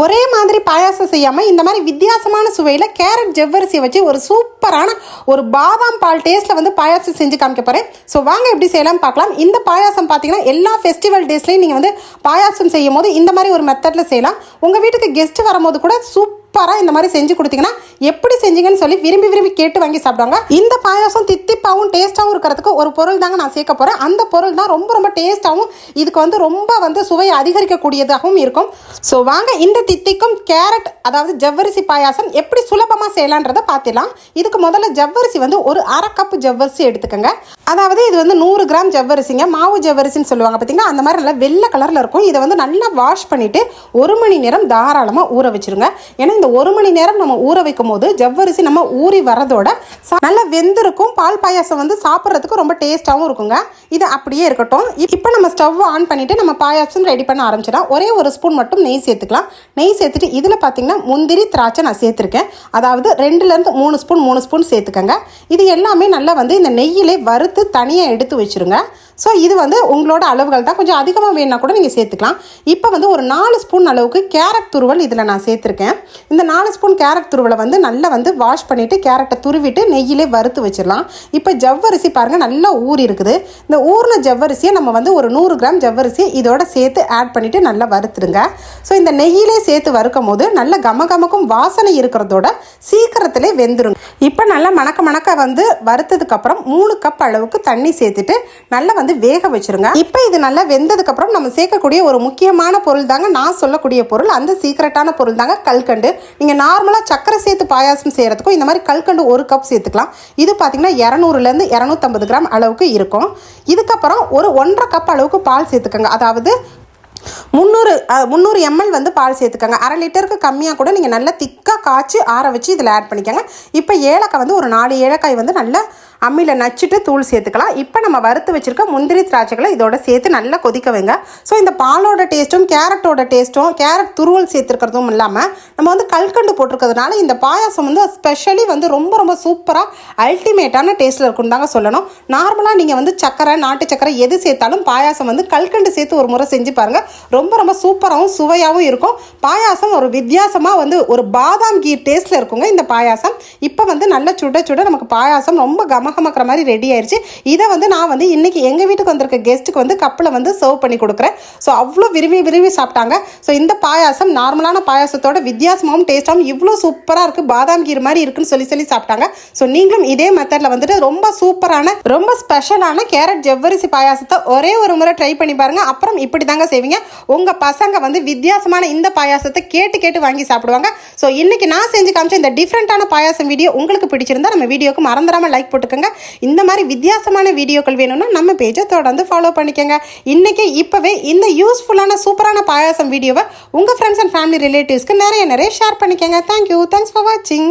ஒரே மாதிரி பாயாசம் செய்யாமல் இந்த மாதிரி வித்தியாசமான சுவையில் கேரட் ஜவ்வரிசியை வச்சு ஒரு சூப்பரான ஒரு பாதாம் பால் டேஸ்ட்டில் வந்து பாயாசம் செஞ்சு காமிக்க போகிறேன். ஸோ வாங்க எப்படி செய்யலாம் பார்க்கலாம். இந்த பாயாசம் பார்த்தீங்கன்னா எல்லா ஃபெஸ்டிவல் டேஸ்லையும் நீங்கள் வந்து பாயாசம் செய்யும் போது இந்த மாதிரி ஒரு மெத்தடில் செய்யலாம். உங்கள் வீட்டுக்கு கெஸ்ட் வரும்போது கூட சூப்பராக இந்த மாதிரி செஞ்சு கொடுத்தீங்கன்னா எப்படி செஞ்சீங்கன்னு சொல்லி விரும்பி விரும்பி கேட்டு வாங்கி சாப்பிடுவாங்க. இந்த பாயாசம் தித்திப்பாகவும் டேஸ்ட்டாகவும் இருக்கிறதுக்கு ஒரு பொருள் தாங்க நான் சேர்க்க போகிறேன். அந்த பொருள் தான் ரொம்ப ரொம்ப டேஸ்ட்டாகவும் இதுக்கு வந்து ரொம்ப வந்து சுவையை அதிகரிக்கக்கூடியதாகவும் இருக்கும். ஸோ வாங்க இந்த தித்திக்கும் கேரட் அதாவது ஜவ்வரிசி பாயாசம் எப்படி சுலபமாக செய்யலான்றதை பார்த்துலாம். இதுக்கு முதல்ல ஜவ்வரிசி வந்து ஒரு அரை கப் ஜவ்வரிசி எடுத்துக்கோங்க. அதாவது இது வந்து 100 கிராம் ஜவ்வரிசிங்க, மாவு ஜவ்வரிசின்னு சொல்லுவாங்க பார்த்தீங்கன்னா, அந்த மாதிரி நல்லா வெள்ளை கலரில் இருக்கும். இதை வந்து நல்லா வாஷ் பண்ணிவிட்டு 1 மணி நேரம் தாராளமாக ஊற வச்சுருங்க. ஏன்னா இந்த 1 மணி நேரம் நம்ம ஊற வைக்கும் போது ஜவ்வரிசி நம்ம ஊறி வரதோட நல்லா வெந்திருக்கும். பால் பாயாசம் வந்து சாப்பிட்றதுக்கு ரொம்ப டேஸ்ட்டாகவும் இருக்குங்க. இது அப்படியே இருக்கட்டும். இப்போ நம்ம ஸ்டவ் ஆன் பண்ணிவிட்டு நம்ம பாயாசம் ரெடி பண்ண ஆரம்பிச்சிடலாம். ஒரே ஒரு ஸ்பூன் மட்டும் நெய் சேர்த்துக்கலாம். நெய் சேர்த்துட்டு இதில் பார்த்தீங்கன்னா முந்திரி திராட்சை நான் சேர்த்துருக்கேன். அதாவது 2லேருந்து 3 ஸ்பூன் சேர்த்துக்கங்க. இது எல்லாமே நல்லா வந்து இந்த நெய்யிலே வறுத்து தனியாக எடுத்து வச்சுருங்க. ஸோ இது வந்து உங்களோட அளவுகள் தான், கொஞ்சம் அதிகமாக வேணுன்னா கூட நீங்கள் சேர்த்துக்கலாம். இப்போ வந்து ஒரு 4 ஸ்பூன் அளவுக்கு கேரட் துருவல் இதில் நான் சேர்த்துருக்கேன். இந்த 4 ஸ்பூன் கேரட் துருவலை வந்து நல்லா வந்து வாஷ் பண்ணிவிட்டு கேரட்டை துருவிட்டு நெய்யிலே வறுத்து வச்சிடலாம். இப்போ ஜவ்வரிசி பாருங்கள் நல்லா ஊறி இருக்குது. இந்த ஊறின ஜவ்வரிசியை நம்ம வந்து ஒரு 100 கிராம் ஜவ்வரிசியை இதோட சேர்த்து ஆட் பண்ணிவிட்டு நல்லா வறுத்துடுங்க. ஸோ இந்த நெய்யிலே சேர்த்து வறுக்கும் போது நல்ல கமகமக்கும் வாசனை இருக்கிறதோட சீக்கிரத்திலே வெந்துருங்க. இப்போ நல்லா மணக்க வந்து வறுத்ததுக்கப்புறம் 3 கப் அளவுக்கு தண்ணி சேர்த்துட்டு நல்லா வந்து வேக வச்சிருங்க. இப்போ இது நல்லா வெந்ததுக்கப்புறம் நம்ம சேர்க்கக்கூடிய ஒரு முக்கியமான பொருள் தாங்க நான் சொல்லக்கூடிய பொருள். அந்த சீக்ரெட்டான பொருள் தாங்க கல்கண்டு. நீங்கள் நார்மலாக சக்கரை சேர்த்து பாயாசம் செய்கிறதுக்கும் இந்த மாதிரி கல்கண்டு 1 கப் சேர்த்துக்கலாம். இது பார்த்தீங்கன்னா 200லேருந்து 250 கிராம் அளவுக்கு இருக்கும். இதுக்கப்புறம் ஒரு 1.5 கப் அளவுக்கு பால் சேர்த்துக்கோங்க. அதாவது 300 ml வந்து பால் சேர்த்துக்கோங்க. அரை லிட்டருக்கு கம்மியாக கூட நீங்கள் நல்லா திக்காக காய்ச்சி ஆற வச்சு இதில் ஆட் பண்ணிக்கோங்க. இப்போ ஏலக்காய் வந்து ஒரு 4 ஏலக்காய் வந்து நல்லா அம்மியில் நச்சுட்டு தூள் சேர்த்துக்கலாம். இப்போ நம்ம வறுத்து வச்சுருக்க முந்திரி திராட்சைகளை இதோட சேர்த்து நல்லா கொதிக்க வைங்க. ஸோ இந்த பாலோட டேஸ்ட்டும் கேரட்டோட டேஸ்ட்டும் கேரட் துருவல் சேர்த்துருக்கிறதும் இல்லாமல் நம்ம வந்து கல்கண்டு போட்டிருக்கிறதுனால இந்த பாயாசம் வந்து ஸ்பெஷலி வந்து ரொம்ப ரொம்ப சூப்பராக அல்டிமேட்டான டேஸ்ட்டில் இருக்குன்னு தாங்க சொல்லணும். நார்மலாக நீங்கள் வந்து சக்கரை நாட்டு சக்கரை எது சேர்த்தாலும் பாயாசம் வந்து கல்கண்டு சேர்த்து ஒரு முறை செஞ்சு பாருங்கள். ரொம்ப ரொம்ப சூப்பராகவும் சுவையாகவும் இருக்கும். பாயாசம் ஒரு வித்தியாசமாக வந்து ஒரு பாதாம் கீ டேஸ்ட்டில் இருக்குங்க இந்த பாயாசம். இப்போ வந்து நல்லா சுட சுட நமக்கு பாயாசம் ரொம்ப கமகமக்கிற மாதிரி ரெடி ஆயிடுச்சு. இதை வந்து நான் வந்து இன்னைக்கு எங்கள் வீட்டுக்கு வந்திருக்க கெஸ்ட்டுக்கு வந்து கப்பில் வந்து சர்வ் பண்ணி கொடுக்குறேன். ஸோ அவ்வளோ விரும்பி சாப்பிட்டாங்க. ஸோ இந்த பாயாசம் நார்மலான பாயாசத்தோட வித்தியாசமாகவும் டேஸ்ட்டாகவும் இவ்வளோ சூப்பராக இருக்குது, பாதாம் கீர் மாதிரி இருக்குன்னு சொல்லி சாப்பிட்டாங்க. ஸோ நீங்களும் இதே மெத்தடில் வந்துட்டு ரொம்ப சூப்பரான ரொம்ப ஸ்பெஷலான கேரட் ஜவ்வரிசி பாயாசத்தை ஒரே ஒரு முறை ட்ரை பண்ணி பாருங்கள். அப்புறம் இப்படி தாங்க செய்வீங்க. உங்கள் பசங்க வந்து வித்தியாசமான இந்த பாயாசத்தை கேட்டு வாங்கி சாப்பிடுவாங்க. ஸோ இன்னைக்கு நான் செஞ்சு காமிச்ச இந்த டிஃப்ரெண்ட்டான பாயாசம் வீடியோ உங்களுக்கு பிடிச்சிருந்தா நம்ம வீடியோக்கு மறந்துடாமல் லைக் போட்டுக்கோங்க. இந்த மாதிரி வித்தியாசமான வீடியோக்கள் வேணும்னா நம்ம பேஜை தொடர்ந்து ஃபாலோ பண்ணிக்கோங்க. இன்னைக்கு இப்போவே இந்த யூஸ்ஃபுல்லான சூப்பரான பாயாசம் வீடியோவை உங்கள் ஃப்ரெண்ட்ஸ் அண்ட் ஃபேமிலி ரிலேட்டிவ்ஸ்க்கு நிறைய ஷேர் பண்ணிக்கோங்க. தேங்க்யூ. தேங்க்ஸ் ஃபார் வாட்சிங்.